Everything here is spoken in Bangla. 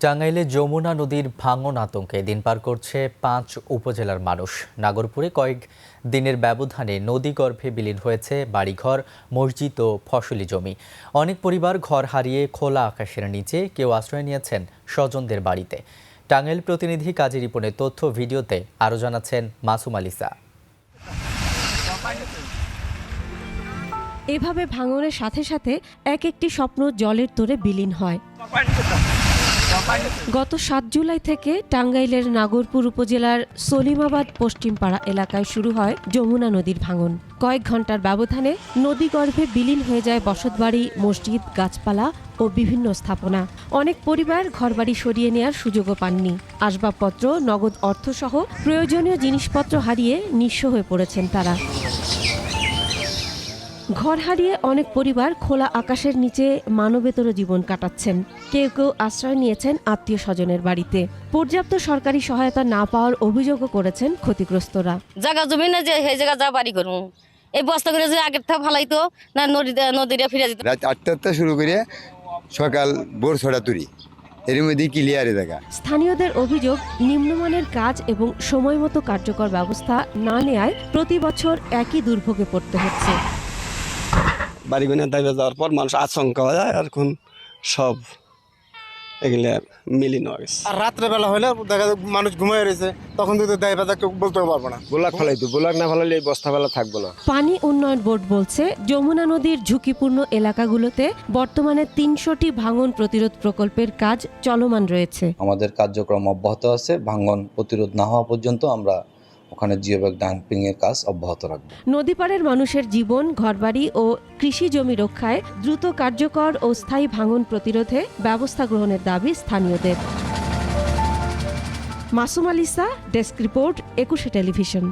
টাঙ্গাইলে যমুনা নদীর ভাঙন আতঙ্কে দিন পার করছে ৫ উপজেলার মানুষ। নাগরপুরে কয়েক দিনের ব্যবধানে নদীগর্ভে বিলীন হয়েছে বাড়িঘর, মসজিদ ও ফসলি জমি। অনেক পরিবার ঘর হারিয়ে খোলা আকাশের নিচে, কেউ আশ্রয় নিয়েছেন স্বজনদের বাড়িতে। টাঙ্গাইল প্রতিনিধি কাজী রিপনের তথ্য ভিডিওতে আরও জানাচ্ছেন মাসুম আলিসা। এভাবে ভাঙনের সাথে সাথে এক একটি স্বপ্ন জলের তোরে বিলীন হয়। গত ৭ জুলাই থেকে টাঙ্গাইলের নাগরপুর উপজেলার সলিমাবাদ পশ্চিমপাড়া এলাকায় শুরু হয় যমুনা নদীর ভাঙন। কয়েক ঘন্টার ব্যবধানে নদীগর্ভে বিলীন হয়ে যায় বসতবাড়ি, মসজিদ, গাছপালা ও বিভিন্ন স্থাপনা। অনেক পরিবার ঘরবাড়ি সরিয়ে নেওয়ার সুযোগও পাননি। আসবাবপত্র, নগদ অর্থসহ প্রয়োজনীয় জিনিসপত্র হারিয়ে নিঃস্ব হয়ে পড়েছেন তারা। ঘর হারিয়ে অনেক পরিবার খোলা আকাশের নিচে মানবেতর জীবন কাটাচ্ছেন। কেউ কেউ আশ্রয় নিয়েছেন আত্মীয় স্বজনের বাড়িতে। পর্যাপ্ত সরকারি সহায়তা না পাওয়ার অভিযোগও করেছেন ক্ষতিগ্রস্তরা। জায়গা জমি না যে সেই জায়গা যা বাড়ি করবো, এই বস্তা করে যে আগের থেকে ফালাইতো না নদীতে ফিরে যেত। রাত ৮টা শুরু করে সকাল ভোর ৬টা তুরি এর মধ্যে ক্লিয়ারে দেখা। স্থানীয়দের অভিযোগ, নিম্নমানের কাজ এবং সময়মতো কার্যকর ব্যবস্থা না নেয়ায় প্রতি বছর একই দুর্ভোগে পড়তে হচ্ছে। বাড়িগুলো দাবি যাওয়ার পর মানুষ আশঙ্কা হয়ে যায়, আর এখন সব এগুলো মিলিয়ে নেওয়া গেছে। আর রাত্রেবেলা হলে দেখা যায় মানুষ ঘুমিয়ে রয়েছে, তখন যদি দায় বাজার কেউ বলতে পারবো না। গোলাক ফেলাইতো, গোলাক না ফেলালে এই বস্তা ফেলা থাকবো না। পানি উন্নয়ন বোর্ড বলছে, যমুনা নদীর ঝুঁকিপূর্ণ এলাকাগুলোতে বর্তমানে ৩০০টি ভাঙন প্রতিরোধ প্রকল্পের কাজ চলমান রয়েছে। আমাদের কার্যক্রম অব্যাহত আছে। ভাঙন প্রতিরোধ না হওয়া পর্যন্ত আমরা ওখানে জিওব্যাগ ডাম্পিং এর কাজ অব্যাহত রাখব। নদীপাড়ের মানুষের জীবন, ঘরবাড়ি ও কৃষি জমি রক্ষায় দ্রুত কার্যকর ও স্থায়ী ভাঙন প্রতিরোধে ব্যবস্থা গ্রহণের দাবি স্থানীয়দের। Masum আলিসা, desk report, ২১ television.